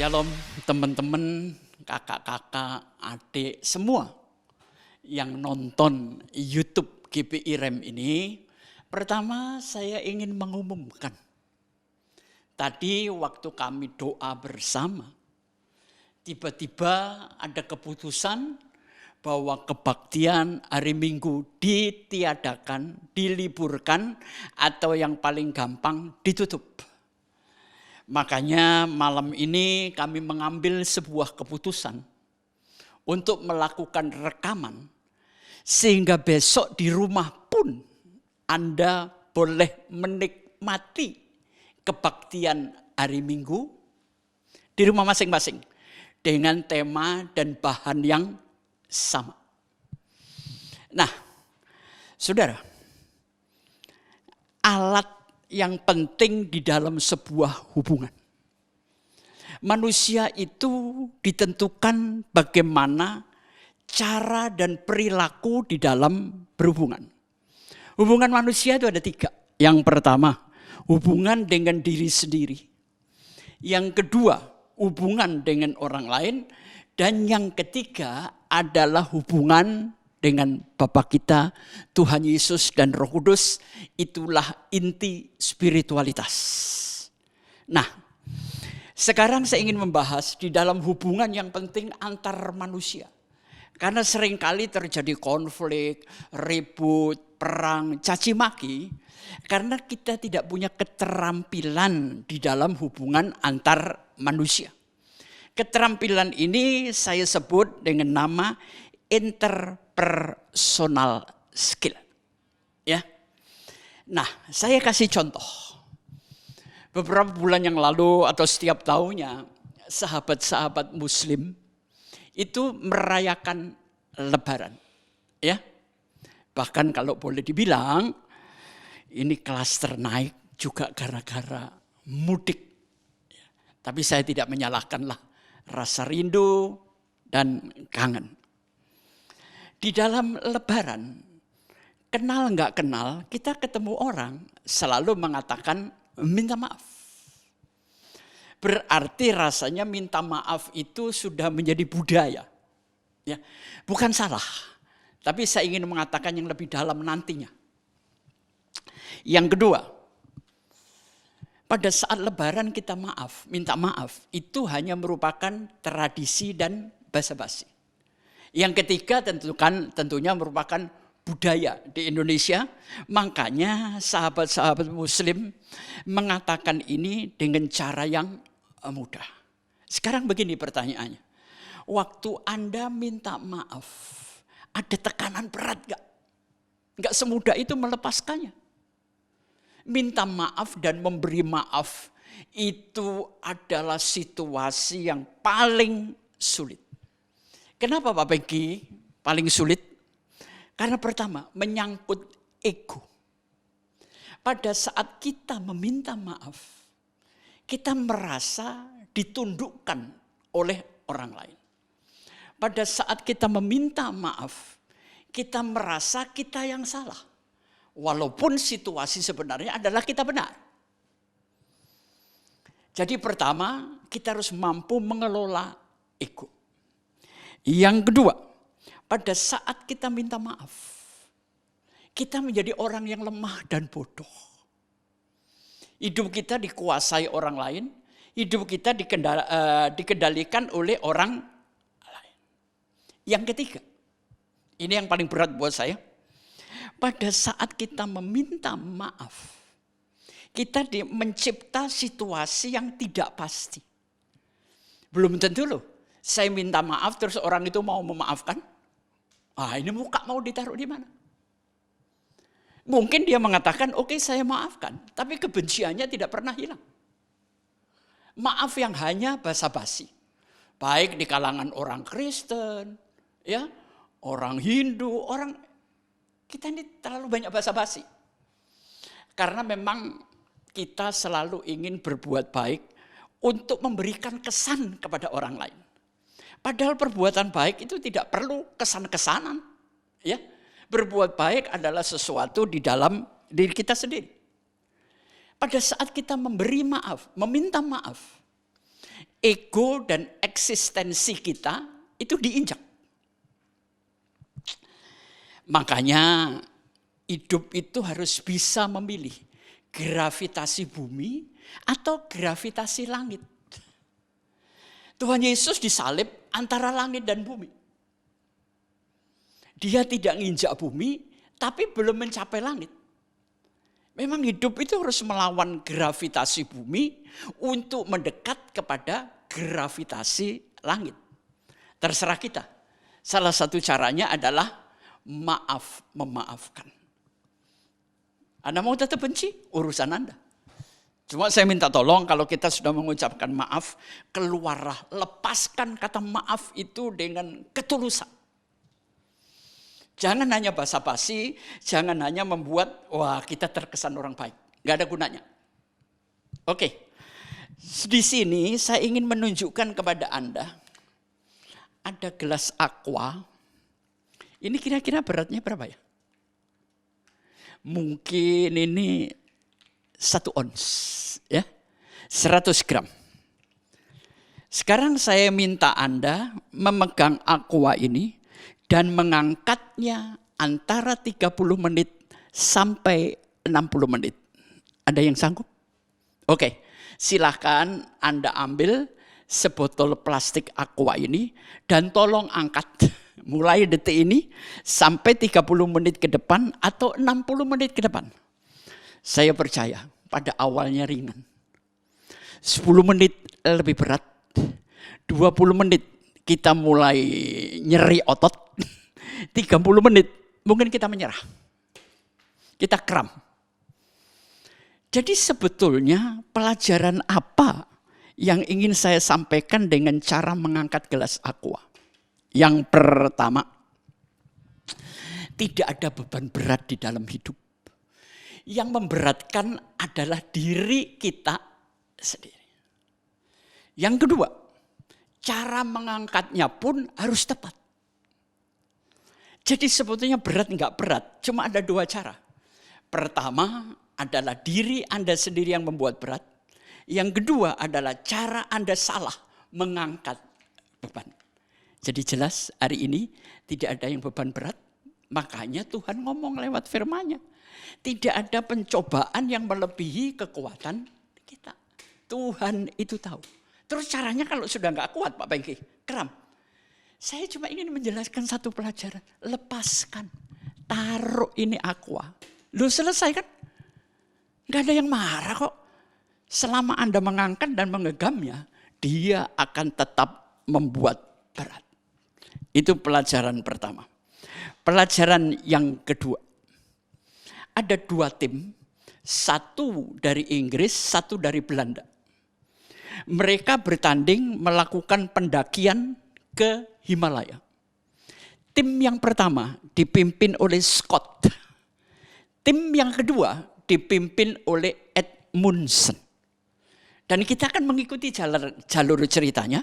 Shalom teman-teman, kakak-kakak, adik semua yang nonton YouTube GPI Rem ini. Pertama saya ingin mengumumkan. Tadi waktu kami doa bersama, tiba-tiba ada keputusan bahwa kebaktian hari Minggu ditiadakan, diliburkan, atau yang paling gampang ditutup. Makanya malam ini kami mengambil sebuah keputusan untuk melakukan rekaman, sehingga besok di rumah pun Anda boleh menikmati kebaktian hari Minggu di rumah masing-masing dengan tema dan bahan yang sama. Nah, saudara, alat yang penting di dalam sebuah hubungan. Manusia itu ditentukan bagaimana cara dan perilaku di dalam berhubungan. Hubungan manusia itu ada 3. Yang pertama, hubungan dengan diri sendiri. Yang kedua, hubungan dengan orang lain. Dan yang ketiga adalah hubungan dengan Bapa kita, Tuhan Yesus dan Roh Kudus. Itulah inti spiritualitas. Nah, sekarang saya ingin membahas di dalam hubungan yang penting antar manusia. Karena seringkali terjadi konflik, ribut, perang, caci maki. Karena kita tidak punya keterampilan di dalam hubungan antar manusia. Keterampilan ini saya sebut dengan nama interpersonal skill. Ya. Nah, saya kasih contoh. Beberapa bulan yang lalu atau setiap tahunnya, sahabat-sahabat Muslim itu merayakan Lebaran. Ya. Bahkan kalau boleh dibilang, ini klaster naik juga gara-gara mudik. Tapi saya tidak menyalahkanlah rasa rindu dan kangen. Di dalam Lebaran, kenal nggak kenal, kita ketemu orang selalu mengatakan minta maaf. Berarti rasanya minta maaf itu sudah menjadi budaya. Ya, bukan salah, tapi saya ingin mengatakan yang lebih dalam nantinya. Yang kedua, pada saat Lebaran kita minta maaf, itu hanya merupakan tradisi dan basa-basi. Yang ketiga tentunya merupakan budaya di Indonesia. Makanya sahabat-sahabat Muslim mengatakan ini dengan cara yang mudah. Sekarang begini pertanyaannya. Waktu Anda minta maaf, ada tekanan berat gak? Gak semudah itu melepaskannya. Minta maaf dan memberi maaf itu adalah situasi yang paling sulit. Kenapa Pak Peggy paling sulit? Karena pertama menyangkut ego. Pada saat kita meminta maaf, kita merasa ditundukkan oleh orang lain. Pada saat kita meminta maaf, kita merasa kita yang salah. Walaupun situasi sebenarnya adalah kita benar. Jadi pertama, kita harus mampu mengelola ego. Yang kedua, pada saat kita minta maaf, kita menjadi orang yang lemah dan bodoh. Hidup kita dikuasai orang lain, hidup kita dikendalikan oleh orang lain. Yang ketiga, ini yang paling berat buat saya. Pada saat kita meminta maaf, kita mencipta situasi yang tidak pasti. Belum tentu loh, saya minta maaf terus orang itu mau memaafkan. Ini muka mau ditaruh di mana? Mungkin dia mengatakan, oke, saya maafkan, tapi kebenciannya tidak pernah hilang. Maaf yang hanya basa-basi. Baik di kalangan orang Kristen, ya, orang Hindu, kita ini terlalu banyak basa-basi. Karena memang kita selalu ingin berbuat baik untuk memberikan kesan kepada orang lain. Padahal perbuatan baik itu tidak perlu kesan-kesanan. Ya. Berbuat baik adalah sesuatu di dalam diri kita sendiri. Pada saat kita memberi maaf, meminta maaf, ego dan eksistensi kita itu diinjak. Makanya hidup itu harus bisa memilih gravitasi bumi atau gravitasi langit. Tuhan Yesus disalib antara langit dan bumi. Dia tidak nginjak bumi, tapi belum mencapai langit. Memang hidup itu harus melawan gravitasi bumi untuk mendekat kepada gravitasi langit. Terserah kita. Salah satu caranya adalah memaafkan. Anda mau tetap benci? Urusan Anda. Cuma saya minta tolong kalau kita sudah mengucapkan maaf, keluarlah, lepaskan kata maaf itu dengan ketulusan. Jangan hanya basa-basi, jangan hanya membuat, wah kita terkesan orang baik. Gak ada gunanya. Oke, di sini saya ingin menunjukkan kepada Anda, ada gelas aqua, ini kira-kira beratnya berapa ya? Mungkin ini 1 ons, ya, 100 gram. Sekarang saya minta Anda memegang aqua ini, dan mengangkatnya antara 30 menit sampai 60 menit. Ada yang sanggup? Oke, silahkan Anda ambil sebotol plastik aqua ini dan tolong angkat mulai detik ini sampai 30 menit ke depan atau 60 menit ke depan. Saya percaya pada awalnya ringan. 10 menit lebih berat, 20 menit kita mulai nyeri otot, 30 menit mungkin kita menyerah. Kita kram. Jadi sebetulnya pelajaran apa yang ingin saya sampaikan dengan cara mengangkat gelas aqua? Yang pertama, tidak ada beban berat di dalam hidup. Yang memberatkan adalah diri kita sendiri. Yang kedua, cara mengangkatnya pun harus tepat. Jadi sebetulnya berat enggak berat, cuma ada 2 cara. Pertama adalah diri Anda sendiri yang membuat berat. Yang kedua adalah cara Anda salah mengangkat beban. Jadi jelas hari ini tidak ada yang beban berat. Makanya Tuhan ngomong lewat firman-Nya. Tidak ada pencobaan yang melebihi kekuatan kita. Tuhan itu tahu. Terus caranya kalau sudah enggak kuat Pak Bengki, kram. Saya cuma ingin menjelaskan satu pelajaran. Lepaskan. Taruh ini aqua. Lu selesai kan? Gak ada yang marah kok. Selama Anda mengangkat dan mengeggamnya, dia akan tetap membuat berat. Itu pelajaran pertama. Pelajaran yang kedua. Ada 2 tim. 1 dari Inggris, 1 dari Belanda. Mereka bertanding melakukan pendakian ke Himalaya. Tim yang pertama dipimpin oleh Scott. Tim yang kedua dipimpin oleh Edmundson. Dan kita akan mengikuti jalur ceritanya.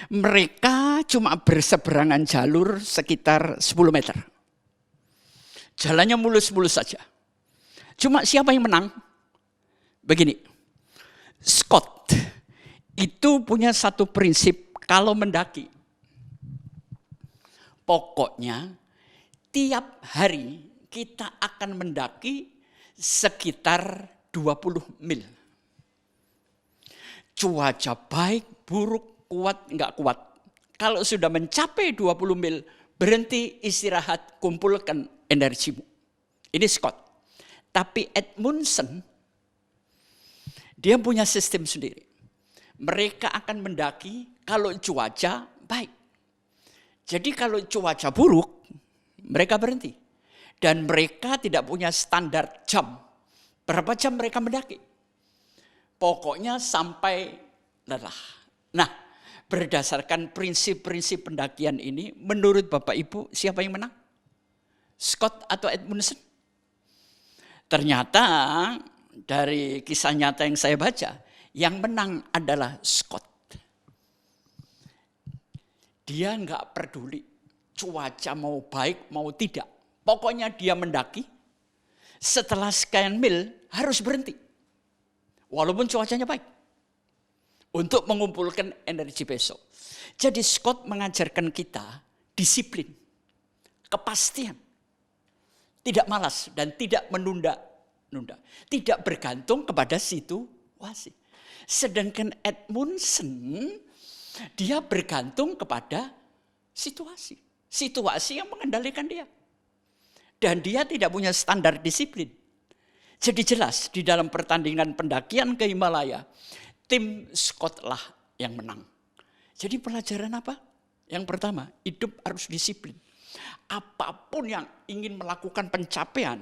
Mereka cuma berseberangan jalur sekitar 10 meter. Jalannya mulus-mulus saja. Cuma siapa yang menang? Begini, Scott itu punya satu prinsip kalau mendaki. Pokoknya tiap hari kita akan mendaki sekitar 20 mil. Cuaca baik, buruk, kuat, enggak kuat. Kalau sudah mencapai 20 mil, berhenti, istirahat, kumpulkan energimu. Ini Scott. Tapi Edmundson, dia punya sistem sendiri. Mereka akan mendaki kalau cuaca baik. Jadi kalau cuaca buruk, mereka berhenti. Dan mereka tidak punya standar jam. Berapa jam mereka mendaki? Pokoknya sampai lelah. Nah, berdasarkan prinsip-prinsip pendakian ini, menurut Bapak Ibu, siapa yang menang? Scott atau Edmundson? Ternyata dari kisah nyata yang saya baca, yang menang adalah Scott. Dia enggak peduli cuaca mau baik mau tidak. Pokoknya dia mendaki, setelah sekian mil harus berhenti. Walaupun cuacanya baik. untuk mengumpulkan energi besok. Jadi Scott mengajarkan kita disiplin, kepastian, tidak malas dan tidak menunda-nunda, tidak bergantung kepada situasi. Sedangkan Edmundson dia bergantung kepada situasi yang mengendalikan dia. Dan dia tidak punya standar disiplin. Jadi jelas di dalam pertandingan pendakian ke Himalaya, tim Scott lah yang menang. Jadi pelajaran apa? Yang pertama, hidup harus disiplin. Apapun yang ingin melakukan pencapaian,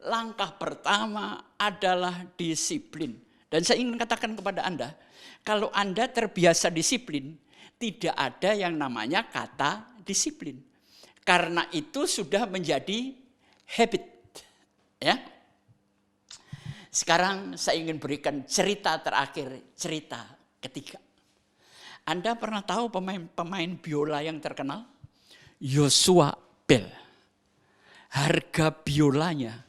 langkah pertama adalah disiplin. Dan saya ingin katakan kepada Anda, kalau Anda terbiasa disiplin, tidak ada yang namanya kata disiplin. Karena itu sudah menjadi habit. Ya. Sekarang saya ingin berikan cerita terakhir, cerita ketiga. Anda pernah tahu pemain biola yang terkenal? Joshua Bell. Harga biolanya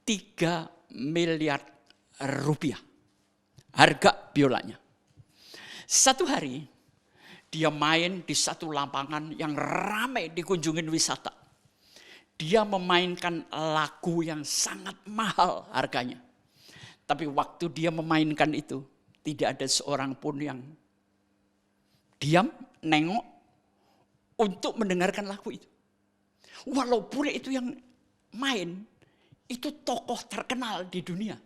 3 miliar rupiah. Harga biolanya. Satu hari dia main di satu lapangan yang ramai dikunjungin wisata. Dia memainkan lagu yang sangat mahal harganya. Tapi waktu dia memainkan itu, tidak ada seorang pun yang diam, nengok untuk mendengarkan lagu itu. Walaupun itu yang main, itu tokoh terkenal di dunia.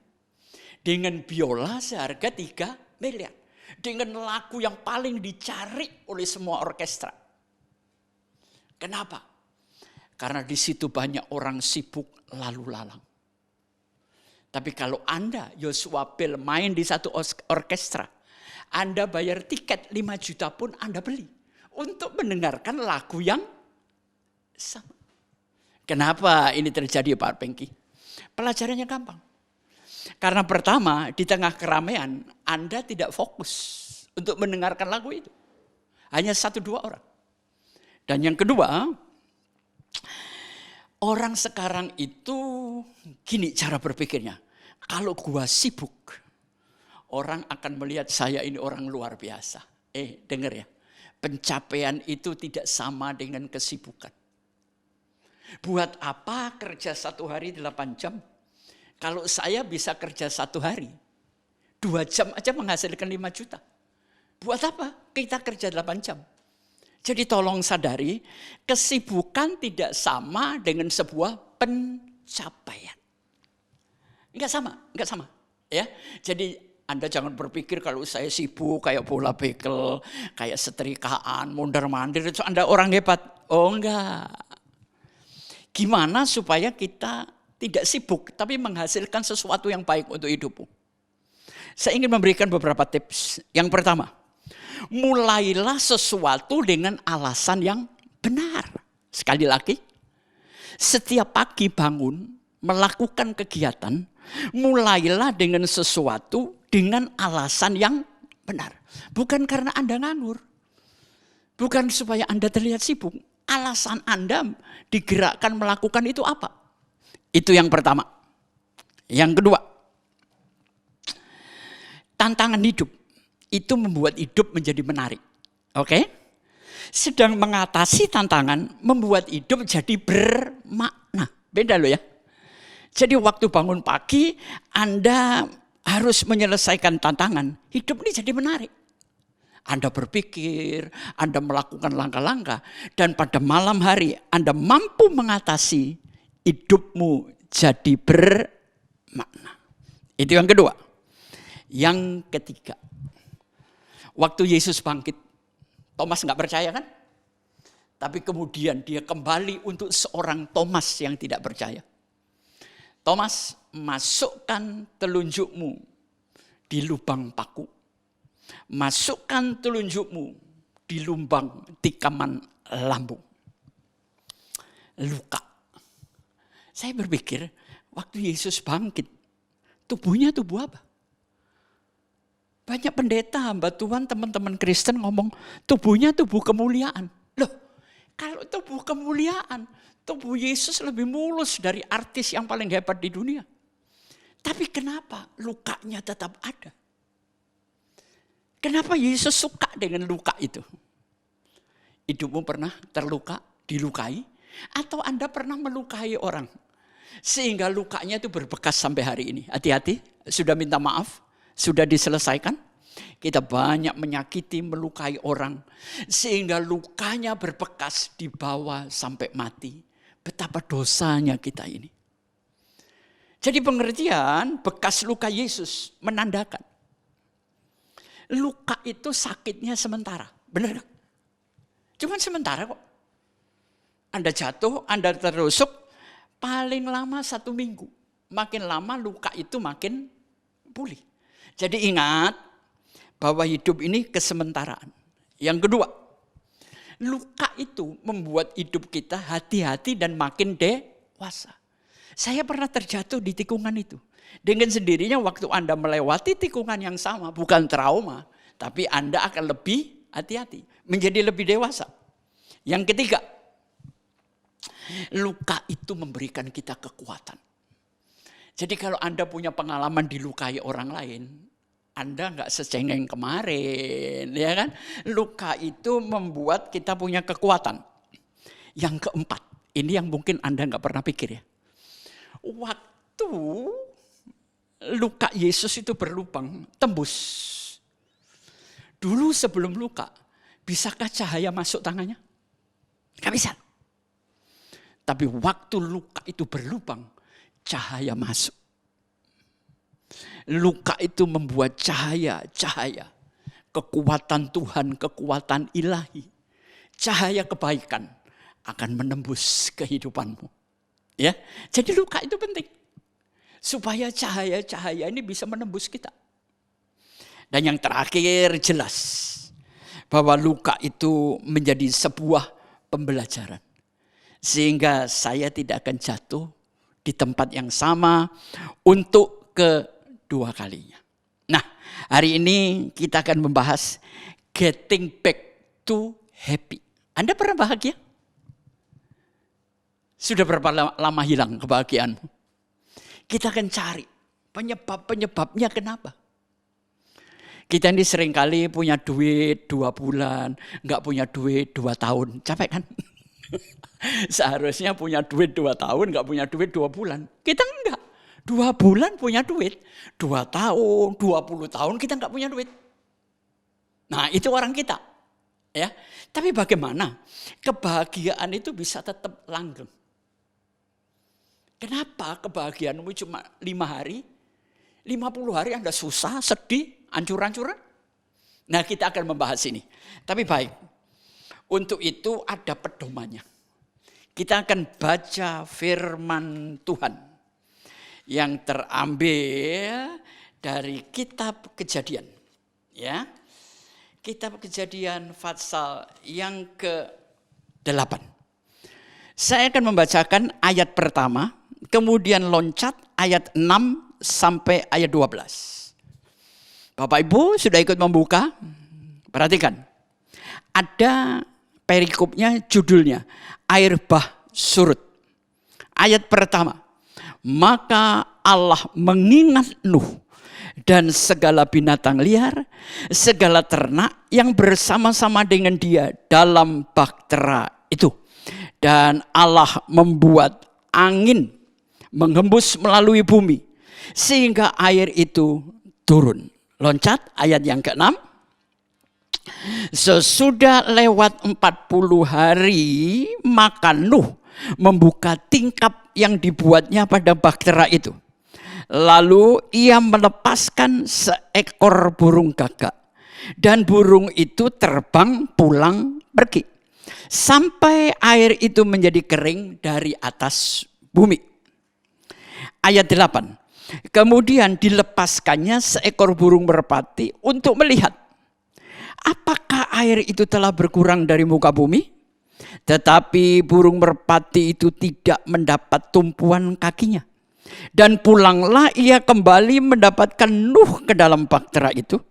Dengan biola seharga 3 miliar. Dengan lagu yang paling dicari oleh semua orkestra. Kenapa? Karena di situ banyak orang sibuk lalu lalang. Tapi kalau Anda, Joshua Bell, main di satu orkestra, Anda bayar tiket 5 juta pun Anda beli. Untuk mendengarkan lagu yang sama. Kenapa ini terjadi Pak Pengki? Pelajarannya gampang. Karena pertama, di tengah keramaian, Anda tidak fokus untuk mendengarkan lagu itu. Hanya 1-2 orang. Dan yang kedua, orang sekarang itu gini cara berpikirnya. Kalau gua sibuk, orang akan melihat saya ini orang luar biasa. Dengar ya. Pencapaian itu tidak sama dengan kesibukan. Buat apa kerja 1 hari 8 jam? Kalau saya bisa kerja 1 hari, 2 jam aja menghasilkan 5 juta. Buat apa kita kerja 8 jam? Jadi tolong sadari, kesibukan tidak sama dengan sebuah pencapaian. Enggak sama. Ya. Jadi Anda jangan berpikir kalau saya sibuk kayak bola bekel, kayak setrikaan, mondar-mandir, itu Anda orang hebat. Oh enggak. Gimana supaya kita tidak sibuk, tapi menghasilkan sesuatu yang baik untuk hidupmu. Saya ingin memberikan beberapa tips. Yang pertama, mulailah sesuatu dengan alasan yang benar. Sekali lagi, setiap pagi bangun, melakukan kegiatan, mulailah dengan sesuatu dengan alasan yang benar. Bukan karena Anda nganggur. Bukan supaya Anda terlihat sibuk. Alasan Anda digerakkan melakukan itu apa? Itu yang pertama. Yang kedua, tantangan hidup itu membuat hidup menjadi menarik. Oke? Sedang mengatasi tantangan membuat hidup jadi bermakna. Beda loh ya. Jadi waktu bangun pagi Anda harus menyelesaikan tantangan. Hidup ini jadi menarik. Anda berpikir, Anda melakukan langkah-langkah. Dan pada malam hari Anda mampu mengatasi, hidupmu jadi bermakna. Itu yang kedua. Yang ketiga. Waktu Yesus bangkit, Thomas nggak percaya kan? Tapi kemudian dia kembali untuk seorang Thomas yang tidak percaya. Thomas, masukkan telunjukmu di lubang paku. Masukkan telunjukmu di lubang tikaman lambung. Luka. Saya berpikir, waktu Yesus bangkit, tubuhnya tubuh apa? Banyak pendeta, hamba Tuhan, teman-teman Kristen ngomong, tubuhnya tubuh kemuliaan. Loh, kalau tubuh kemuliaan, tubuh Yesus lebih mulus dari artis yang paling hebat di dunia. Tapi kenapa lukanya tetap ada? Kenapa Yesus suka dengan luka itu? Hidupmu pernah terluka, dilukai? Atau Anda pernah melukai orang? Sehingga lukanya itu berbekas sampai hari ini. Hati-hati, sudah minta maaf, sudah diselesaikan. Kita banyak menyakiti, melukai orang. Sehingga lukanya berbekas dibawa sampai mati. Betapa dosanya kita ini. Jadi pengertian bekas luka Yesus menandakan. Luka itu sakitnya sementara. Benar gak? Cuma sementara kok. Anda jatuh, Anda terusuk, paling lama 1 minggu. Makin lama luka itu makin pulih. Jadi ingat bahwa hidup ini kesementaraan. Yang kedua, luka itu membuat hidup kita hati-hati dan makin dewasa. Saya pernah terjatuh di tikungan itu. Dengan sendirinya waktu Anda melewati tikungan yang sama, bukan trauma, tapi Anda akan lebih hati-hati, menjadi lebih dewasa. Yang ketiga, luka itu memberikan kita kekuatan. Jadi kalau Anda punya pengalaman dilukai orang lain, Anda nggak secengeng kemarin, ya kan? Luka itu membuat kita punya kekuatan. Yang keempat, ini yang mungkin Anda nggak pernah pikir ya. Waktu luka Yesus itu berlubang, tembus. Dulu sebelum luka, bisakah cahaya masuk tangannya? Gak bisa. Tapi waktu luka itu berlubang, cahaya masuk. Luka itu membuat cahaya. Kekuatan Tuhan, kekuatan ilahi. Cahaya kebaikan akan menembus kehidupanmu. Ya, jadi luka itu penting. Supaya cahaya ini bisa menembus kita. Dan yang terakhir jelas bahwa luka itu menjadi sebuah pembelajaran. Sehingga saya tidak akan jatuh di tempat yang sama untuk kedua kalinya. Nah, hari ini kita akan membahas getting back to happy. Anda pernah bahagia? Sudah berapa lama hilang kebahagiaanmu? Kita akan cari penyebabnya kenapa. Kita ini seringkali punya duit 2 bulan, enggak punya duit 2 tahun. Capek kan? Seharusnya punya duit 2 tahun, enggak punya duit 2 bulan. Kita enggak. 2 bulan punya duit, 2 tahun, 20 tahun kita enggak punya duit. Nah, itu orang kita. Ya. Tapi bagaimana? Kebahagiaan itu bisa tetap langgeng. Kenapa kebahagiaanmu cuma 5 hari? 50 hari Anda susah, sedih, hancur-hancuran? Nah, kita akan membahas ini. Tapi baik, untuk itu ada pedomannya. Kita akan baca firman Tuhan yang terambil dari kitab Kejadian. Ya, kitab Kejadian pasal yang ke-8. Saya akan membacakan ayat pertama, kemudian loncat ayat 6 sampai ayat 12. Bapak Ibu sudah ikut membuka? Perhatikan. Ada perikopnya, judulnya air bah surut. Ayat pertama. Maka Allah mengingat Nuh dan segala binatang liar, segala ternak yang bersama-sama dengan dia dalam bahtera itu. Dan Allah membuat angin menghembus melalui bumi sehingga air itu turun. Loncat ayat yang ke-6. Sesudah lewat 40 hari maka Nuh membuka tingkap yang dibuatnya pada bahtera itu. Lalu ia melepaskan seekor burung gagak dan burung itu terbang pulang pergi sampai air itu menjadi kering dari atas bumi. Ayat 8. Kemudian dilepaskannya seekor burung merpati untuk melihat apakah air itu telah berkurang dari muka bumi. Tetapi burung merpati itu tidak mendapat tumpuan kakinya. Dan pulanglah ia kembali mendapatkan Nuh ke dalam bahtera itu.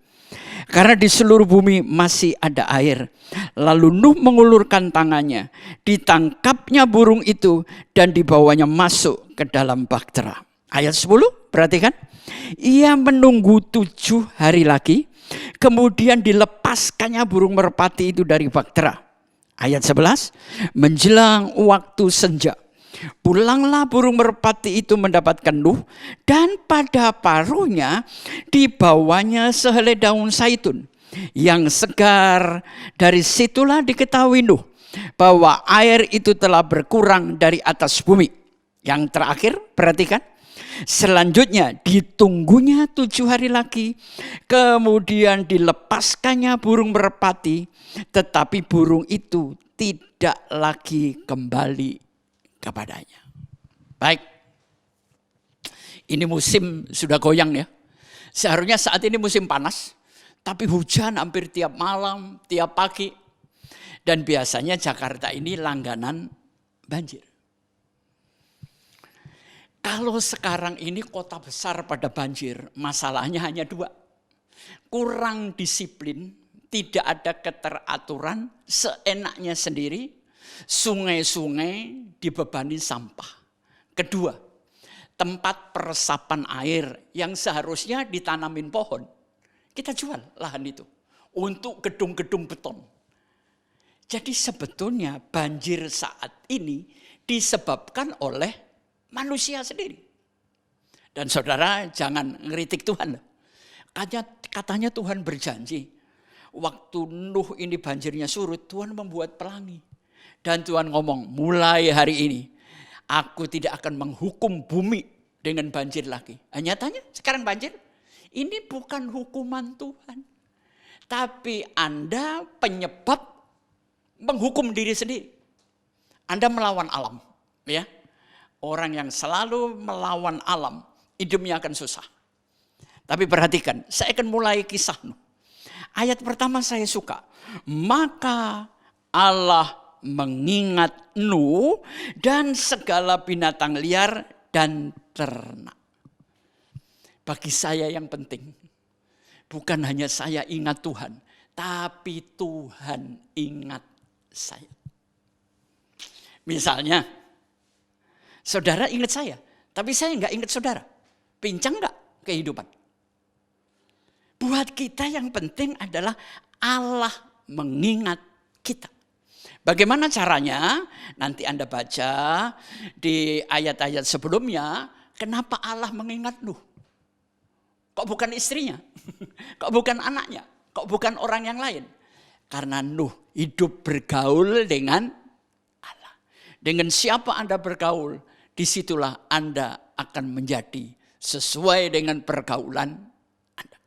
Karena di seluruh bumi masih ada air. Lalu Nuh mengulurkan tangannya. Ditangkapnya burung itu dan dibawanya masuk ke dalam bahtera. Ayat 10, perhatikan. Ia menunggu 7 hari lagi. kemudian dilepaskannya burung merpati itu dari bahtera. Ayat 11, menjelang waktu senja, pulanglah burung merpati itu mendapatkan Nuh, dan pada paruhnya dibawanya sehelai daun zaitun yang segar. Dari situlah diketahui Nuh bahwa air itu telah berkurang dari atas bumi. Yang terakhir, perhatikan. Selanjutnya ditunggunya 7 hari lagi, kemudian dilepaskannya burung merpati, tetapi burung itu tidak lagi kembali kepadanya. Baik, ini musim sudah goyang ya. Seharusnya saat ini musim panas, tapi hujan hampir tiap malam, tiap pagi. Dan biasanya Jakarta ini langganan banjir. Kalau sekarang ini kota besar pada banjir, masalahnya hanya 2. Kurang disiplin, tidak ada keteraturan, seenaknya sendiri, sungai-sungai dibebani sampah. Kedua, tempat peresapan air yang seharusnya ditanamin pohon, kita jual lahan itu untuk gedung-gedung beton. Jadi sebetulnya banjir saat ini disebabkan oleh manusia sendiri. Dan saudara jangan ngeritik Tuhan. Katanya Tuhan berjanji, waktu Nuh ini banjirnya surut, Tuhan membuat pelangi. Dan Tuhan ngomong, mulai hari ini aku tidak akan menghukum bumi dengan banjir lagi. Nyatanya sekarang banjir, ini bukan hukuman Tuhan. Tapi Anda penyebab menghukum diri sendiri. Anda melawan alam, ya. Orang yang selalu melawan alam, hidupnya akan susah. Tapi perhatikan, saya akan mulai kisah Nuh. Ayat pertama saya suka. Maka Allah mengingat Nuh dan segala binatang liar dan ternak. Bagi saya yang penting, bukan hanya saya ingat Tuhan, tapi Tuhan ingat saya. Misalnya, saudara ingat saya, tapi saya enggak ingat saudara. Pincang enggak kehidupan? Buat kita yang penting adalah Allah mengingat kita. Bagaimana caranya? Nanti Anda baca di ayat-ayat sebelumnya, kenapa Allah mengingat Nuh? Kok bukan istrinya? Kok bukan anaknya? Kok bukan orang yang lain? Karena Nuh hidup bergaul dengan Allah. Dengan siapa Anda bergaul, disitulah Anda akan menjadi sesuai dengan pergaulan Anda.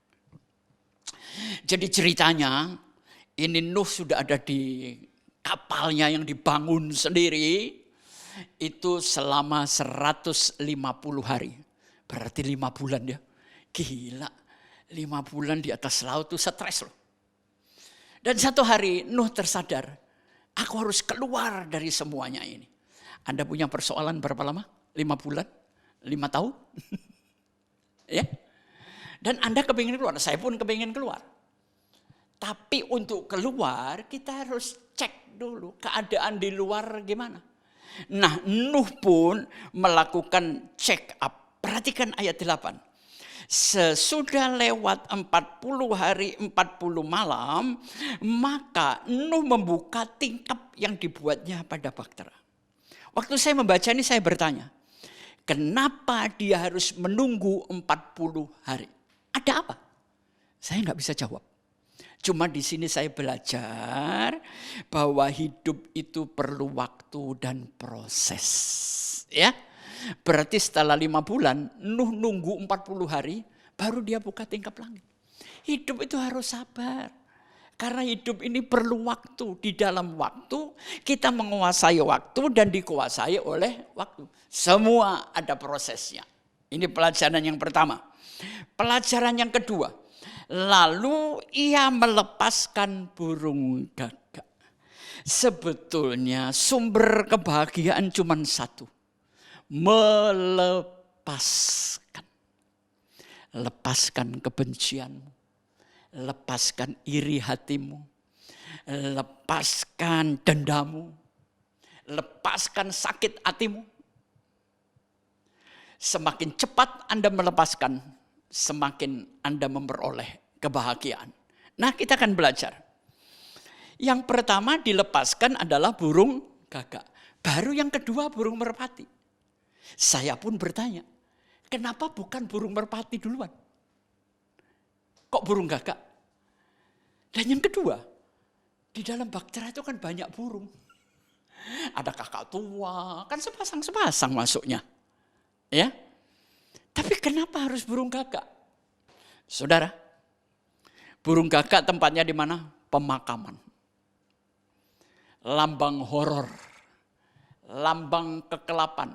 Jadi ceritanya, ini Nuh sudah ada di kapalnya yang dibangun sendiri, itu selama 150 hari. Berarti 5 bulan ya. Gila, 5 bulan di atas laut itu stres loh. Dan satu hari Nuh tersadar, aku harus keluar dari semuanya ini. Anda punya persoalan berapa lama? 5 bulan? 5 tahun? Ya. Dan Anda kepingin keluar, saya pun kepingin keluar. Tapi untuk keluar kita harus cek dulu keadaan di luar gimana. Nah, Nuh pun melakukan check up. Perhatikan ayat 8. Sesudah lewat 40 hari 40 malam, maka Nuh membuka tingkap yang dibuatnya pada bahtera. Waktu saya membaca ini saya bertanya, kenapa dia harus menunggu 40 hari? Ada apa? Saya nggak bisa jawab. Cuma di sini saya belajar bahwa hidup itu perlu waktu dan proses. Ya. Berarti setelah 5 bulan, Nuh nunggu 40 hari, baru dia buka tingkap langit. Hidup itu harus sabar. Karena hidup ini perlu waktu. Di dalam waktu, kita menguasai waktu dan dikuasai oleh waktu. Semua ada prosesnya. Ini pelajaran yang pertama. Pelajaran yang kedua, lalu ia melepaskan burung gagak. Sebetulnya sumber kebahagiaan cuma satu. Melepaskan. Lepaskan kebencianmu. Lepaskan iri hatimu. Lepaskan dendamu. Lepaskan sakit hatimu. Semakin cepat Anda melepaskan, semakin Anda memperoleh kebahagiaan. Nah, kita akan belajar. Yang pertama dilepaskan adalah burung gagak. Baru yang kedua burung merpati. Saya pun bertanya, kenapa bukan burung merpati duluan? Kok burung gagak? Dan yang kedua, di dalam baktera itu kan banyak burung. Ada kakak tua, kan sepasang-sepasang masuknya. Ya. Tapi kenapa harus burung gagak? Saudara, burung gagak tempatnya di mana? Pemakaman. Lambang horor, lambang kekelapan,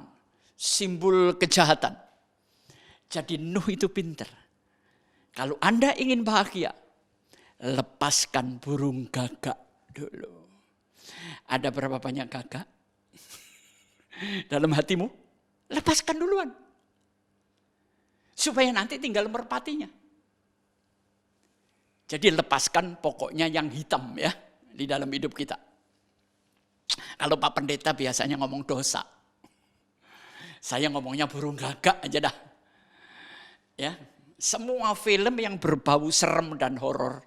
simbol kejahatan. Jadi Nuh itu pinter. Kalau Anda ingin bahagia, lepaskan burung gagak dulu. Ada berapa banyak gagak dalam hatimu? Lepaskan duluan. Supaya nanti tinggal merpatinya. Jadi lepaskan pokoknya yang hitam ya di dalam hidup kita. Kalau Pak Pendeta biasanya ngomong dosa. Saya ngomongnya burung gagak aja dah. Ya, semua film yang berbau serem dan horor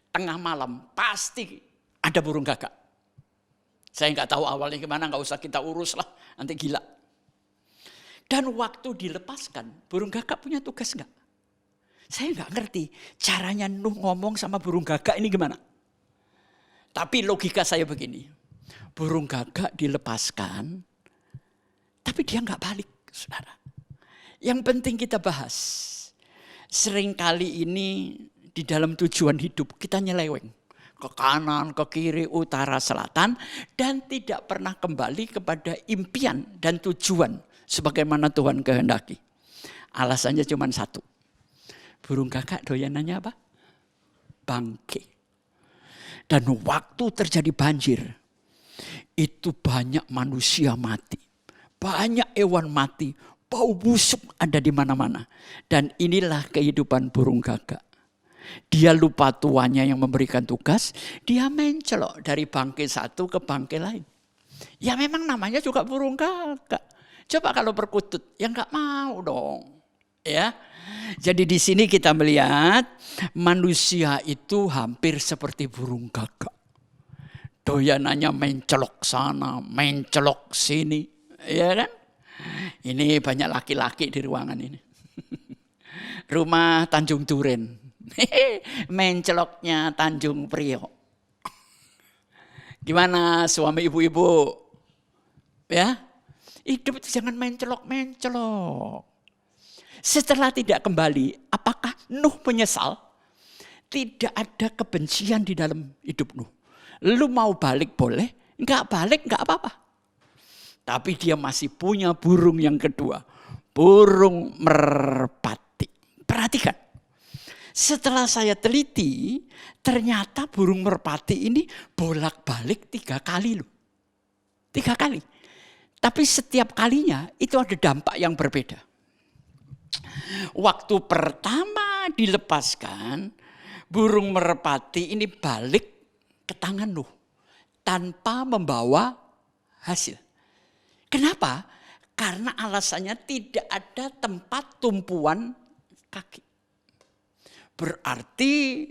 tengah malam pasti ada burung gagak. Saya nggak tahu awalnya gimana, nggak usah kita urus lah, nanti gila. Dan waktu dilepaskan, burung gagak punya tugas nggak? Saya nggak ngerti caranya Nuh ngomong sama burung gagak ini gimana. Tapi logika saya begini. Burung gagak dilepaskan, tapi dia nggak balik, saudara. Yang penting kita bahas. Seringkali ini di dalam tujuan hidup kita nyeleweng. Ke kanan, ke kiri, utara, selatan. Dan tidak pernah kembali kepada impian dan tujuan sebagaimana Tuhan kehendaki. Alasannya cuma satu. Burung gagak doyanannya apa? Bangke. Dan waktu terjadi banjir, itu banyak manusia mati. Banyak hewan mati. Bau busuk ada di mana-mana. Dan inilah kehidupan burung gagak. Dia lupa tuannya yang memberikan tugas. Dia mencelok dari bangke satu ke bangke lain. Ya memang namanya juga burung gagak. Coba kalau perkutut, ya nggak mau dong. Ya, jadi di sini kita melihat manusia itu hampir seperti burung gagak. Doyanannya mencelok sana, mencelok sini, ya kan? Ini banyak laki-laki di ruangan ini. Rumah Tanjung Duren, menceloknya Tanjung Priok. Gimana suami ibu-ibu? Ya, hidup itu jangan mencelok-mencelok. Setelah tidak kembali, apakah Nuh menyesal? Tidak ada kebencian di dalam hidup Nuh. Lu mau balik boleh, enggak balik enggak apa-apa. Tapi dia masih punya burung yang kedua. Burung merpati. Perhatikan. Setelah saya teliti, ternyata burung merpati ini bolak-balik 3 kali loh. 3 kali. Tapi setiap kalinya itu ada dampak yang berbeda. Waktu pertama dilepaskan, burung merpati ini balik ke tangan Nuh tanpa membawa hasil. Kenapa? Karena alasannya tidak ada tempat tumpuan kaki. Berarti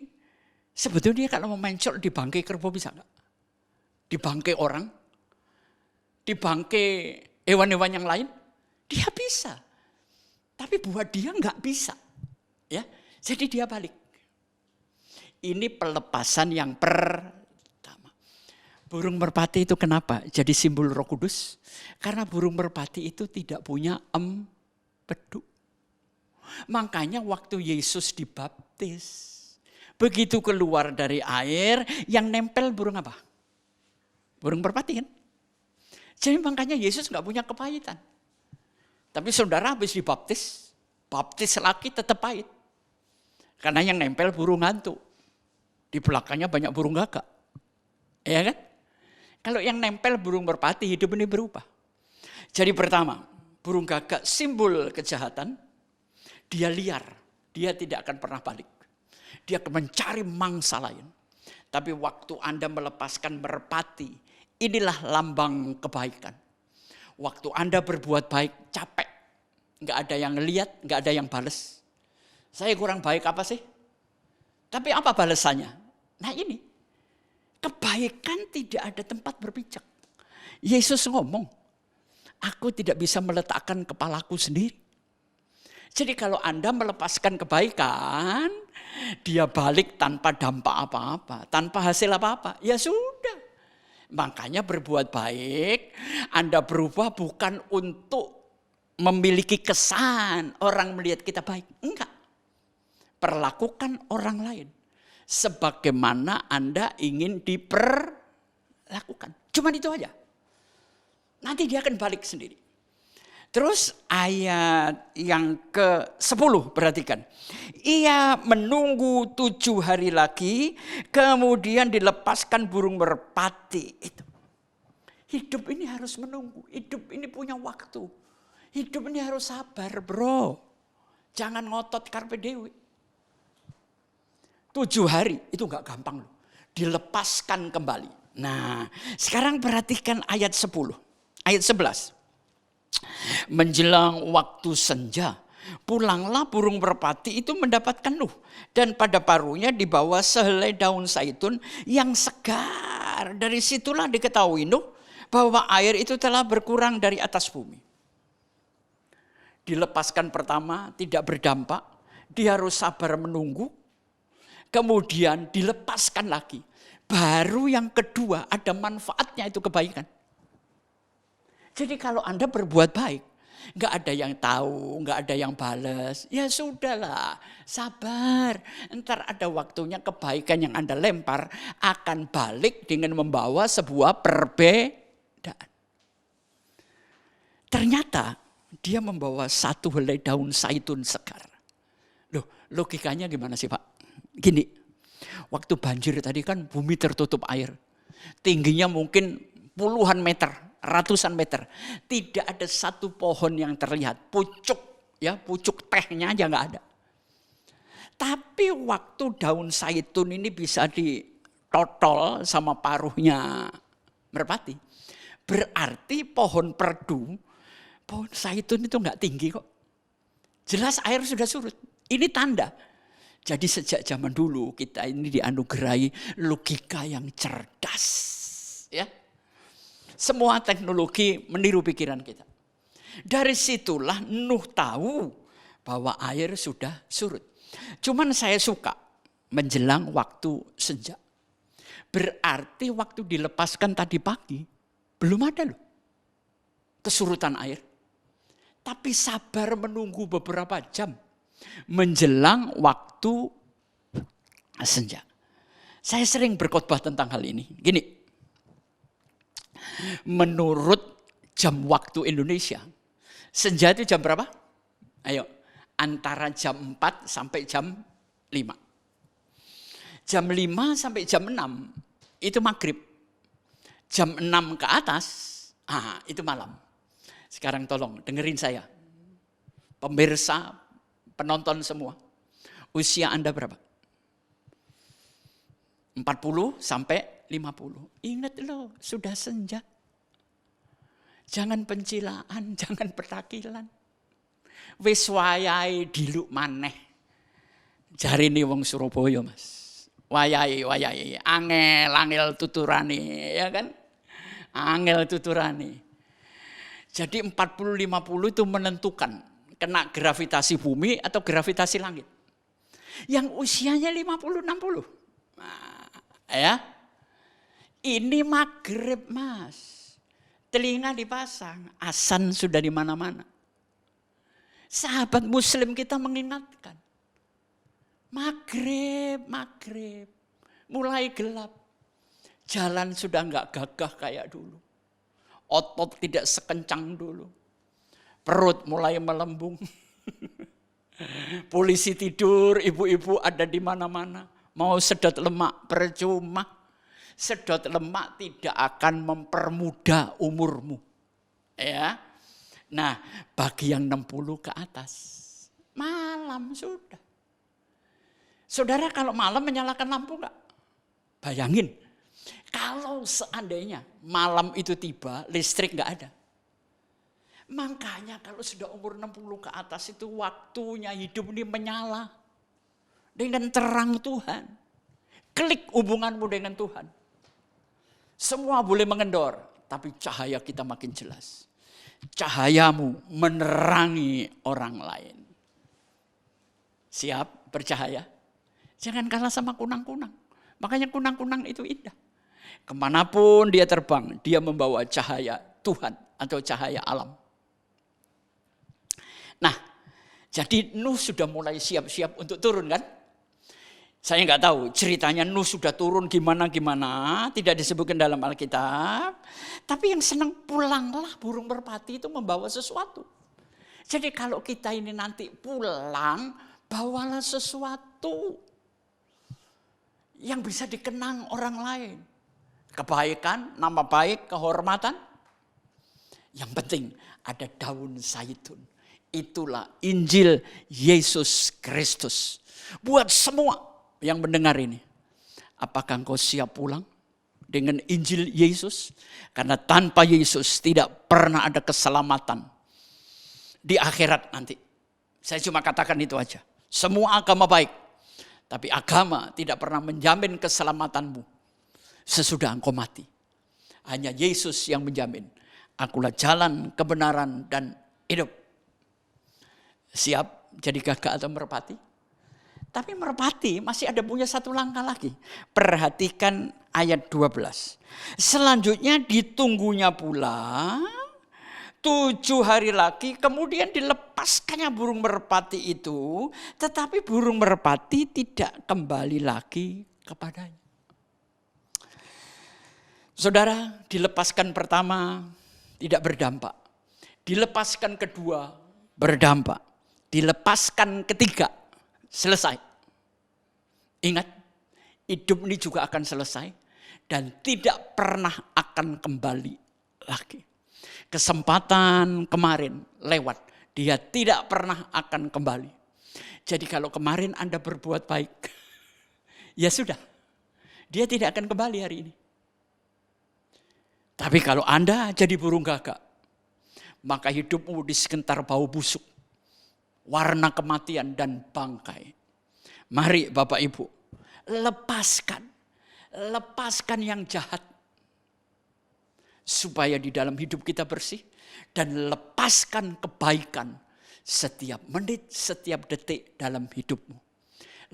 sebetulnya kalau mau mencol di bangkai kerbau bisa enggak? Di bangkai orang? Di bangkai hewan-hewan yang lain? Dia bisa. Tapi buat dia enggak bisa. Ya, jadi dia balik. Ini pelepasan yang pertama. Burung merpati itu kenapa? Jadi simbol Roh Kudus. Karena burung merpati itu tidak punya empedu. Makanya waktu Yesus dibaptis, begitu keluar dari air, yang nempel burung apa? Burung merpati kan? Jadi makanya Yesus nggak punya kepahitan. Tapi saudara habis dibaptis, baptis laki tetap pahit. Karena yang nempel burung hantu. Di belakangnya banyak burung gagak. Ya kan? Kalau yang nempel burung merpati, hidup ini berubah. Jadi pertama, burung gagak simbol kejahatan. Dia liar, dia tidak akan pernah balik. Dia akan mencari mangsa lain. Tapi waktu Anda melepaskan merpati, inilah lambang kebaikan. Waktu Anda berbuat baik, capek. Nggak ada yang lihat, nggak ada yang bales. Saya kurang baik apa sih? Tapi apa balasannya? Nah ini, kebaikan tidak ada tempat berpijak. Yesus ngomong, aku tidak bisa meletakkan kepalaku sendiri. Jadi kalau Anda melepaskan kebaikan, dia balik tanpa dampak apa-apa, tanpa hasil apa-apa, ya sudah. Makanya berbuat baik, Anda berubah bukan untuk memiliki kesan orang melihat kita baik. Enggak. Perlakukan orang lain sebagaimana Anda ingin diperlakukan. Cuman itu aja. Nanti dia akan balik sendiri. Terus ayat yang ke-10 perhatikan. Ia menunggu 7 hari lagi, kemudian dilepaskan burung merpati. Itu. Hidup ini harus menunggu, hidup ini punya waktu. Hidup ini harus sabar, bro. Jangan ngotot carpe diem. 7 hari itu gak gampang loh. Dilepaskan kembali. Nah, sekarang perhatikan ayat 10. Ayat 11. Menjelang waktu senja, pulanglah burung merpati itu mendapatkan Nuh. Dan pada paruhnya dibawa sehelai daun zaitun yang segar. Dari situlah diketahui Nuh bahwa air itu telah berkurang dari atas bumi. Dilepaskan pertama tidak berdampak, dia harus sabar menunggu. Kemudian dilepaskan lagi. Baru yang kedua ada manfaatnya itu kebaikan. Jadi kalau Anda berbuat baik, nggak ada yang tahu, nggak ada yang balas, ya sudahlah, sabar. Ntar ada waktunya kebaikan yang Anda lempar akan balik dengan membawa sebuah perbedaan. Ternyata dia membawa 1 helai daun zaitun segar. Loh, logikanya gimana sih Pak? Gini, waktu banjir tadi kan bumi tertutup air. Tingginya mungkin puluhan meter. Ratusan meter, tidak ada satu pohon yang terlihat, pucuk tehnya aja nggak ada. Tapi waktu daun zaitun ini bisa ditotol sama paruhnya merpati, berarti pohon perdu, pohon zaitun itu nggak tinggi kok. Jelas air sudah surut. Ini tanda. Jadi sejak zaman dulu kita ini dianugerahi logika yang cerdas, ya. Semua teknologi meniru pikiran kita. Dari situlah Nuh tahu bahwa air sudah surut. Cuman saya suka menjelang waktu senja. Berarti waktu dilepaskan tadi pagi belum ada loh kesurutan air. Tapi sabar menunggu beberapa jam menjelang waktu senja. Saya sering berkhotbah tentang hal ini. Gini. Menurut jam waktu Indonesia, senja itu jam berapa? Ayo, antara jam 4 sampai jam 5. Jam 5 sampai jam 6 itu maghrib. Jam 6 ke atas, itu malam. Sekarang tolong dengerin saya. Pemirsa, penonton semua. Usia Anda berapa? 40 sampai 50. Ingat loh, sudah senja. Jangan pencilaan, jangan petakilan. Wis wayahe diluk maneh. Jarine wong Surabaya, Mas. Wayahe, angel tuturane, ya kan? Angel tuturane. Jadi 40-50 itu menentukan kena gravitasi bumi atau gravitasi langit. Yang usianya 50-60. Nah, ya. Ini maghrib, Mas. Telinga dipasang, azan sudah di mana-mana. Sahabat muslim kita mengingatkan. Maghrib. Mulai gelap. Jalan sudah enggak gagah kayak dulu. Otot tidak sekencang dulu. Perut mulai melembung. Polisi tidur, ibu-ibu ada di mana-mana. Mau sedot lemak, percuma. Sedot lemak tidak akan mempermudah umurmu. Ya. Nah, bagi yang 60 ke atas, malam sudah. Saudara kalau malam menyalakan lampu enggak? Bayangin, kalau seandainya malam itu tiba, listrik enggak ada. Makanya kalau sudah umur 60 ke atas itu waktunya hidup ini menyala. dengan terang Tuhan. Klik hubunganmu dengan Tuhan. Semua boleh mengendor, tapi cahaya kita makin jelas. Cahayamu menerangi orang lain. Siap bercahaya? Jangan kalah sama kunang-kunang. Makanya kunang-kunang itu indah. Kemanapun dia terbang, dia membawa cahaya Tuhan atau cahaya alam. Nah, jadi Nuh sudah mulai siap-siap untuk turun kan? Saya nggak tahu ceritanya Nuh sudah turun gimana, tidak disebutkan dalam Alkitab. Tapi yang senang pulanglah burung merpati itu membawa sesuatu. Jadi kalau kita ini nanti pulang, bawalah sesuatu yang bisa dikenang orang lain. Kebaikan, nama baik, kehormatan. Yang penting ada daun zaitun. Itulah Injil Yesus Kristus. Buat semua yang mendengar ini. Apakah engkau siap pulang dengan Injil Yesus? Karena tanpa Yesus tidak pernah ada keselamatan di akhirat nanti. Saya cuma katakan itu aja. Semua agama baik. Tapi agama tidak pernah menjamin keselamatanmu sesudah engkau mati. Hanya Yesus yang menjamin. Akulah jalan, kebenaran, dan hidup. Siap jadi gagak atau merpati? Tapi merpati masih ada punya satu langkah lagi. Perhatikan ayat 12. Selanjutnya ditunggunya pula 7 hari lagi, kemudian dilepaskannya burung merpati itu. Tetapi burung merpati tidak kembali lagi kepadanya. Saudara, dilepaskan pertama tidak berdampak. Dilepaskan kedua berdampak. Dilepaskan ketiga selesai. Ingat, hidup ini juga akan selesai dan tidak pernah akan kembali lagi. Kesempatan kemarin lewat, dia tidak pernah akan kembali. Jadi kalau kemarin Anda berbuat baik, ya sudah, dia tidak akan kembali hari ini. Tapi kalau Anda jadi burung gagak, maka hidupmu di sekitar bau busuk, warna kematian dan bangkai. Mari Bapak Ibu, lepaskan yang jahat. Supaya di dalam hidup kita bersih. Dan lepaskan kebaikan setiap menit, setiap detik dalam hidupmu.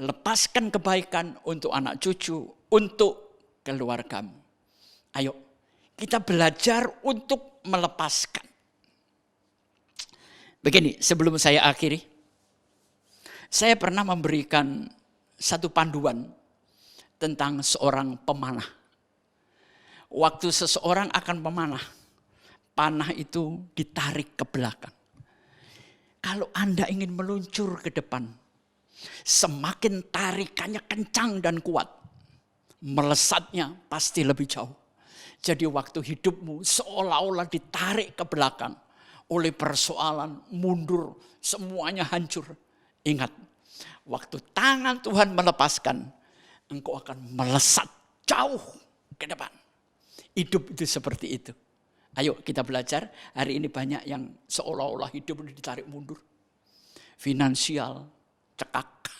Lepaskan kebaikan untuk anak cucu, untuk keluargamu. Ayo, kita belajar untuk melepaskan. Begini, sebelum saya akhiri, saya pernah memberikan satu panduan tentang seorang pemanah. Waktu seseorang akan memanah, panah itu ditarik ke belakang. Kalau Anda ingin meluncur ke depan, semakin tarikannya kencang dan kuat, melesatnya pasti lebih jauh. Jadi waktu hidupmu seolah-olah ditarik ke belakang oleh persoalan, mundur, semuanya hancur. Ingat, waktu tangan Tuhan melepaskan, engkau akan melesat jauh ke depan. Hidup itu seperti itu. Ayo kita belajar. Hari ini banyak yang seolah-olah hidup ditarik mundur. Finansial, cekak.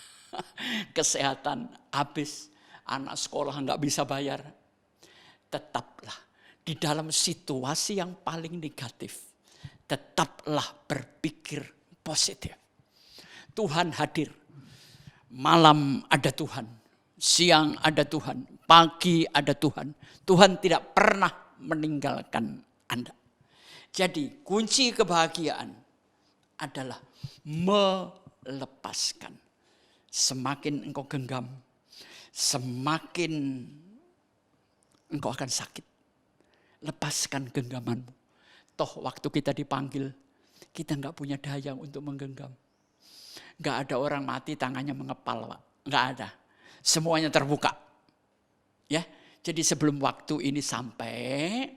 Kesehatan, habis. Anak sekolah nggak bisa bayar. Tetaplah di dalam situasi yang paling negatif. Tetaplah berpikir positif. Tuhan hadir. Malam ada Tuhan. Siang ada Tuhan. Pagi ada Tuhan. Tuhan tidak pernah meninggalkan Anda. Jadi kunci kebahagiaan adalah melepaskan. Semakin engkau genggam, semakin engkau akan sakit. Lepaskan genggamanmu. Toh waktu kita dipanggil, kita nggak punya daya untuk menggenggam. Nggak ada orang mati tangannya mengepal, Pak. Nggak ada. Semuanya terbuka. Ya, jadi sebelum waktu ini sampai,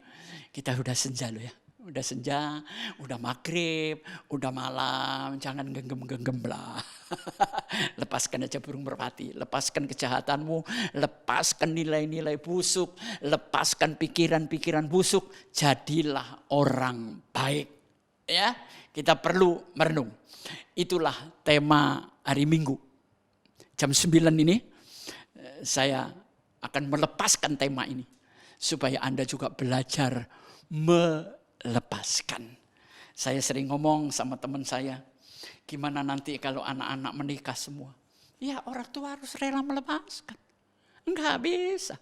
kita udah senja loh ya. Udah senja, udah maghrib, udah malam, jangan genggam-genggam lah. Lepaskan aja burung merpati, lepaskan kejahatanmu, lepaskan nilai-nilai busuk, lepaskan pikiran-pikiran busuk, jadilah orang baik. Ya, kita perlu merenung. Itulah tema hari Minggu. jam 9 ini saya akan melepaskan tema ini. Supaya Anda juga belajar melepaskan. Saya sering ngomong sama teman saya, gimana nanti kalau anak-anak menikah semua? Ya orang tua harus rela melepaskan. Enggak bisa.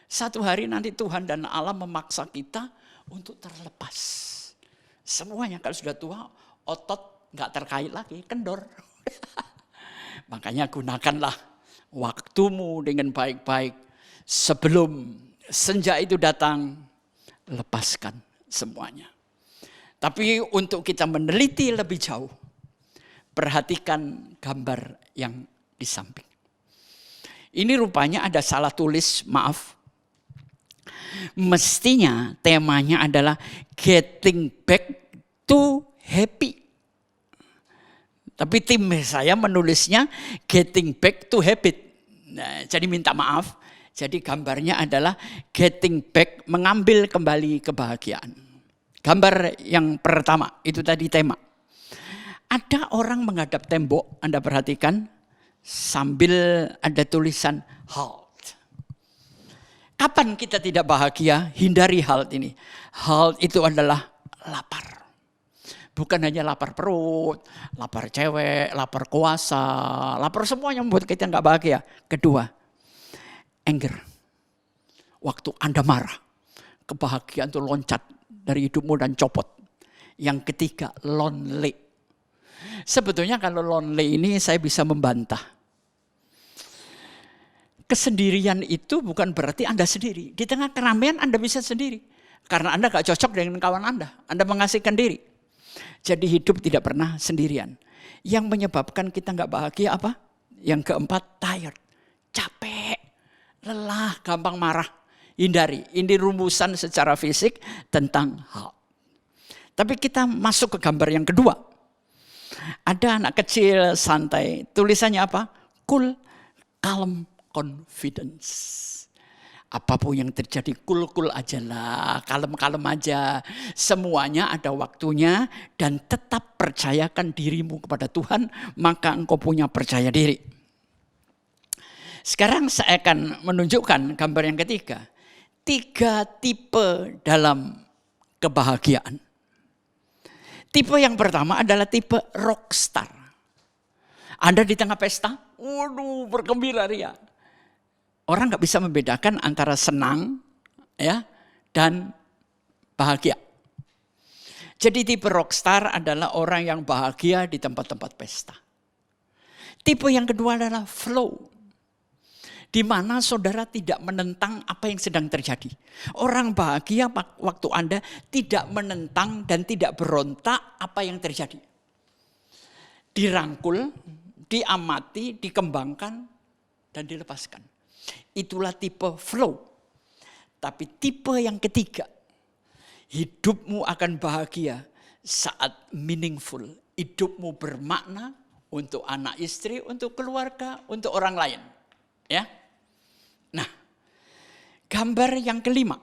Satu hari nanti Tuhan dan Allah memaksa kita untuk terlepas. Semuanya kalau sudah tua, otot enggak terkait lagi, kendor. Makanya gunakanlah waktumu dengan baik-baik sebelum senja itu datang, lepaskan semuanya. Tapi untuk kita meneliti lebih jauh, perhatikan gambar yang di samping. Ini rupanya ada salah tulis, maaf. Mestinya temanya adalah getting back to happy. Tapi tim saya menulisnya getting back to habit. Nah, jadi minta maaf. Jadi gambarnya adalah getting back, mengambil kembali kebahagiaan. Gambar yang pertama, itu tadi tema. Ada orang menghadap tembok, Anda perhatikan, sambil ada tulisan halt. Kapan kita tidak bahagia? Hindari halt ini. Halt itu adalah lapar. Bukan hanya lapar perut, lapar cewek, lapar kuasa, lapar semuanya membuat kita nggak bahagia. Kedua, anger. Waktu Anda marah, kebahagiaan itu loncat dari hidupmu dan copot. Yang ketiga, lonely. Sebetulnya kalau lonely ini saya bisa membantah. Kesendirian itu bukan berarti Anda sendiri. Di tengah keramaian Anda bisa sendiri. Karena Anda gak cocok dengan kawan Anda mengasihkan diri. Jadi hidup tidak pernah sendirian. Yang menyebabkan kita gak bahagia apa? Yang keempat, tired, capek. Lelah, gampang marah, hindari. Ini rumusan secara fisik tentang hal. Tapi kita masuk ke gambar yang kedua. Ada anak kecil santai, tulisannya apa? Cool, calm, confidence. Apapun yang terjadi, cool-cool aja lah, kalem-kalem aja. Semuanya ada waktunya dan tetap percayakan dirimu kepada Tuhan, maka engkau punya percaya diri. Sekarang saya akan menunjukkan gambar yang ketiga. 3 tipe dalam kebahagiaan. Tipe yang pertama adalah tipe rockstar. Anda di tengah pesta, waduh bergembira ria. Orang gak bisa membedakan antara senang ya dan bahagia. Jadi tipe rockstar adalah orang yang bahagia di tempat-tempat pesta. Tipe yang kedua adalah flow. Di mana saudara tidak menentang apa yang sedang terjadi. Orang bahagia waktu Anda tidak menentang dan tidak berontak apa yang terjadi. Dirangkul, diamati, dikembangkan, dan dilepaskan. Itulah tipe flow. Tapi tipe yang ketiga, hidupmu akan bahagia saat meaningful. Hidupmu bermakna untuk anak istri, untuk keluarga, untuk orang lain. Ya. Nah, gambar yang kelima.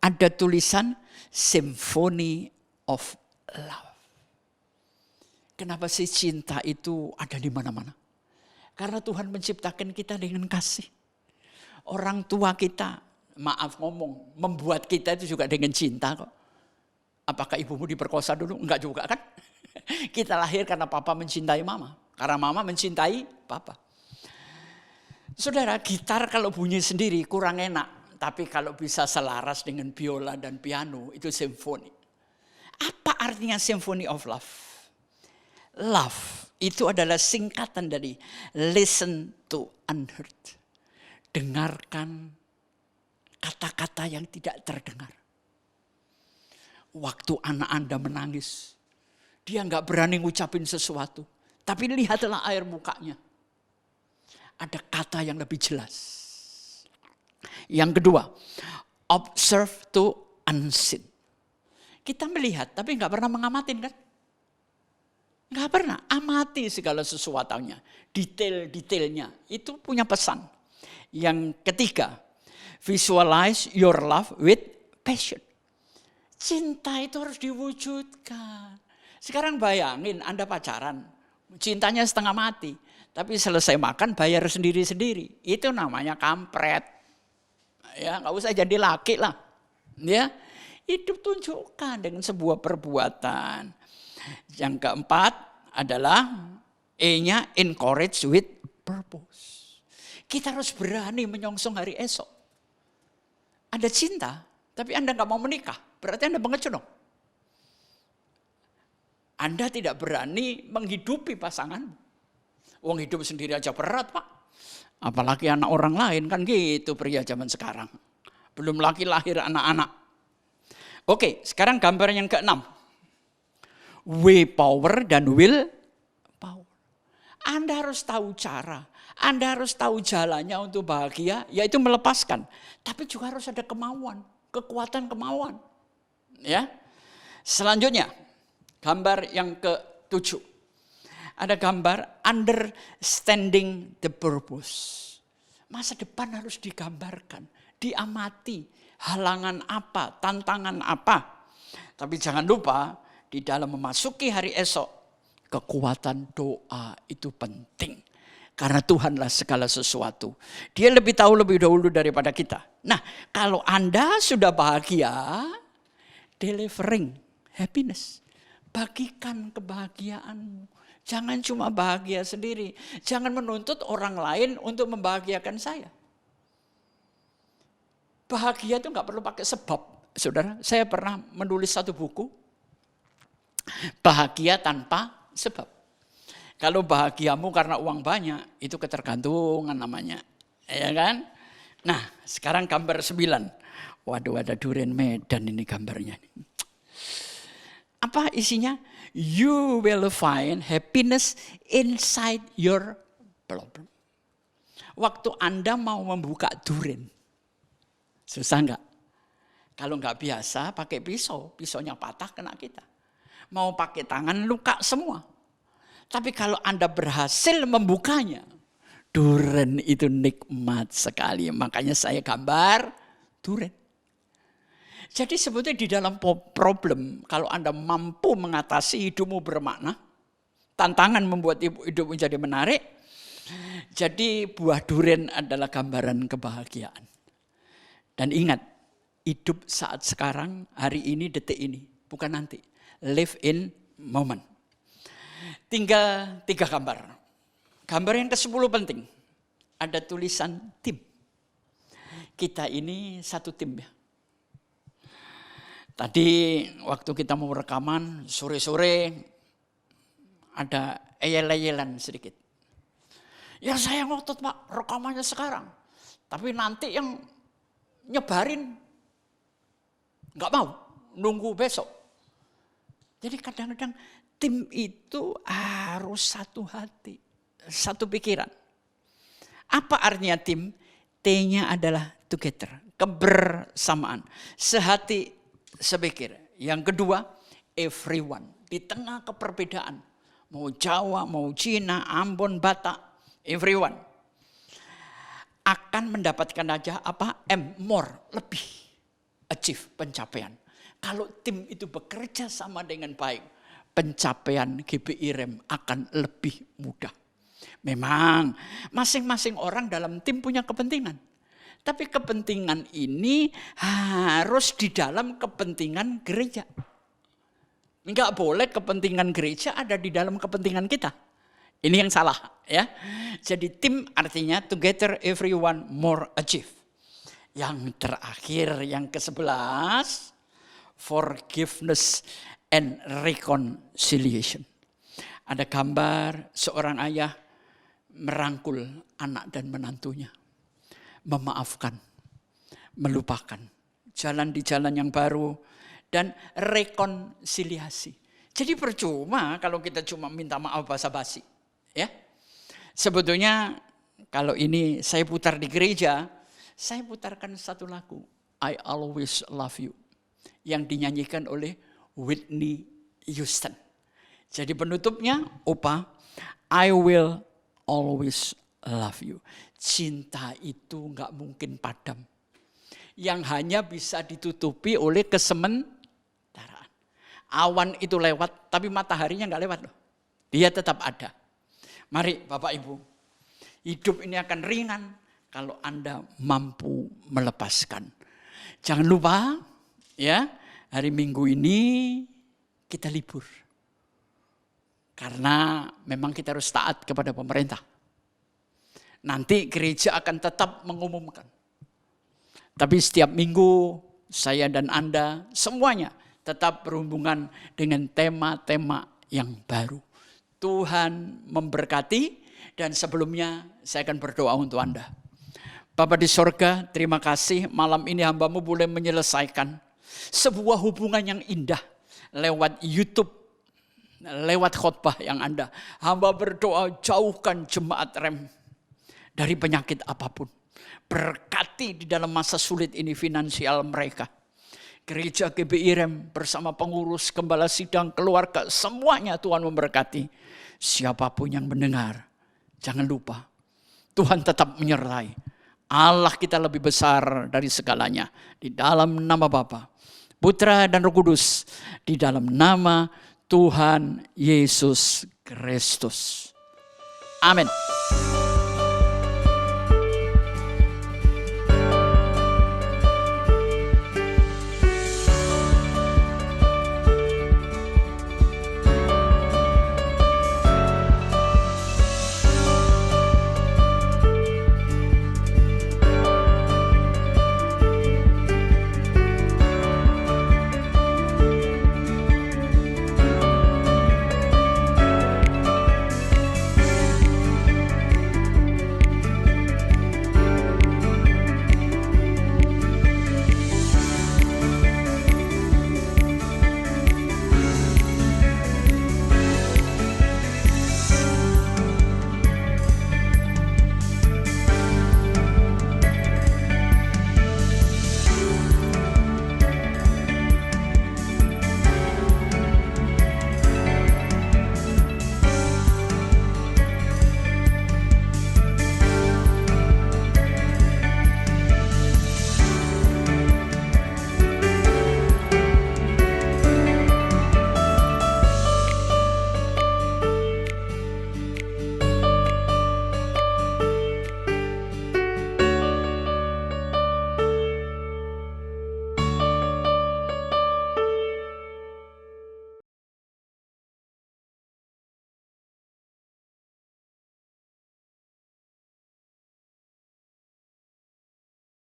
Ada tulisan Symphony of Love. Kenapa sih cinta itu ada di mana-mana? Karena Tuhan menciptakan kita dengan kasih. Orang tua kita, maaf ngomong, membuat kita itu juga dengan cinta kok. Apakah ibumu diperkosa dulu? Enggak juga kan? Kita lahir karena papa mencintai mama. Karena mama mencintai papa. Saudara, gitar kalau bunyi sendiri kurang enak. Tapi kalau bisa selaras dengan biola dan piano, itu simfoni. Apa artinya Symphony of Love? Love itu adalah singkatan dari listen to unheard. Dengarkan kata-kata yang tidak terdengar. Waktu anak Anda menangis, dia gak berani ngucapin sesuatu. Tapi lihatlah air mukanya. Ada kata yang lebih jelas. Yang kedua, observe to unseen. Kita melihat tapi gak pernah mengamatin kan? Gak pernah, amati segala sesuatunya. Detail-detailnya, itu punya pesan. Yang ketiga, visualize your love with passion. Cinta itu harus diwujudkan. Sekarang bayangin Anda pacaran, Cintanya setengah mati. Tapi selesai makan bayar sendiri-sendiri. Itu namanya kampret. Ya, nggak usah jadi laki lah. Ya, hidup tunjukkan dengan sebuah perbuatan. Yang keempat adalah E-nya encourage with purpose. Kita harus berani menyongsong hari esok. Anda cinta, tapi Anda nggak mau menikah, berarti Anda pengecut dong. Anda tidak berani menghidupi pasangan. Wong hidup sendiri aja berat, Pak. Apalagi anak orang lain, kan gitu pria zaman sekarang. Belum lagi lahir anak-anak. Oke, sekarang gambar yang ke-6. Way power dan will power. Anda harus tahu cara. Anda harus tahu jalannya untuk bahagia, yaitu melepaskan. Tapi juga harus ada kemauan, kekuatan kemauan. Ya. Selanjutnya, gambar yang ke-7. Ada gambar understanding the purpose. Masa depan harus digambarkan, diamati. Halangan apa, tantangan apa. Tapi jangan lupa, di dalam memasuki hari esok, kekuatan doa itu penting. Karena Tuhanlah segala sesuatu. Dia lebih tahu lebih dahulu daripada kita. Nah, kalau Anda sudah bahagia, delivering happiness. Bagikan kebahagiaanmu. Jangan cuma bahagia sendiri. Jangan menuntut orang lain untuk membahagiakan saya. Bahagia itu nggak perlu pakai sebab. Saudara, saya pernah menulis satu buku. Bahagia tanpa sebab. Kalau bahagiamu karena uang banyak, itu ketergantungan namanya. Ya kan? Nah, sekarang gambar 9. Waduh, ada durian Medan ini gambarnya. Apa isinya? You will find happiness inside your problem. Waktu Anda mau membuka durian, susah enggak? Kalau enggak biasa pakai pisau, pisaunya patah kena kita. Mau pakai tangan luka semua. Tapi kalau Anda berhasil membukanya, durian itu nikmat sekali. Makanya saya gambar durian. Jadi sebetulnya di dalam problem, kalau Anda mampu mengatasi hidupmu bermakna, tantangan membuat hidup menjadi menarik, jadi buah durian adalah gambaran kebahagiaan. Dan ingat, hidup saat sekarang, hari ini, detik ini, bukan nanti. Live in moment. Tinggal 3 gambar. Gambar yang ke-10 penting. Ada tulisan tim. Kita ini satu tim ya. Tadi waktu kita mau rekaman, sore-sore ada eyel-eyelan sedikit. Ya saya ngotot Pak, rekamannya sekarang. Tapi nanti yang nyebarin nggak mau, nunggu besok. Jadi kadang-kadang tim itu harus satu hati, satu pikiran. Apa artinya tim? T-nya adalah together, kebersamaan, sehati, sepikir. Yang kedua, everyone. Di tengah keperbedaan. Mau Jawa, mau Cina, Ambon, Batak. Everyone. Akan mendapatkan aja apa? More. Lebih. Achieve, pencapaian. Kalau tim itu bekerja sama dengan baik, pencapaian GBI REM akan lebih mudah. Memang masing-masing orang dalam tim punya kepentingan. Tapi kepentingan ini harus di dalam kepentingan gereja. Enggak boleh kepentingan gereja ada di dalam kepentingan kita. Ini yang salah ya. Jadi tim artinya together everyone more achieve. Yang terakhir yang ke-11 forgiveness and reconciliation. Ada gambar seorang ayah merangkul anak dan menantunya. Memaafkan, melupakan, jalan di jalan yang baru, dan rekonsiliasi. Jadi percuma kalau kita cuma minta maaf basa-basi. Ya. Sebetulnya kalau ini saya putar di gereja, saya putarkan satu lagu, I Always Love You, yang dinyanyikan oleh Whitney Houston. Jadi penutupnya, Opa, I will always love you. Cinta itu nggak mungkin padam. Yang hanya bisa ditutupi oleh kesementaraan. Awan itu lewat, tapi mataharinya nggak lewat loh. Dia tetap ada. Mari Bapak Ibu, hidup ini akan ringan kalau Anda mampu melepaskan. Jangan lupa ya, hari Minggu ini kita libur. Karena memang kita harus taat kepada pemerintah. Nanti gereja akan tetap mengumumkan. Tapi setiap minggu saya dan Anda semuanya tetap berhubungan dengan tema-tema yang baru. Tuhan memberkati, dan sebelumnya saya akan berdoa untuk Anda. Bapa di sorga, terima kasih malam ini hamba-Mu boleh menyelesaikan sebuah hubungan yang indah lewat YouTube, lewat khotbah yang Anda. Hamba berdoa jauhkan jemaat Rem dari penyakit apapun. Berkati di dalam masa sulit ini finansial mereka. Gereja GBI Rem bersama pengurus, gembala sidang, keluarga, semuanya Tuhan memberkati. Siapapun yang mendengar, jangan lupa Tuhan tetap menyertai. Allah kita lebih besar dari segalanya. Di dalam nama Bapa, Putra dan Roh Kudus, di dalam nama Tuhan Yesus Kristus. Amin.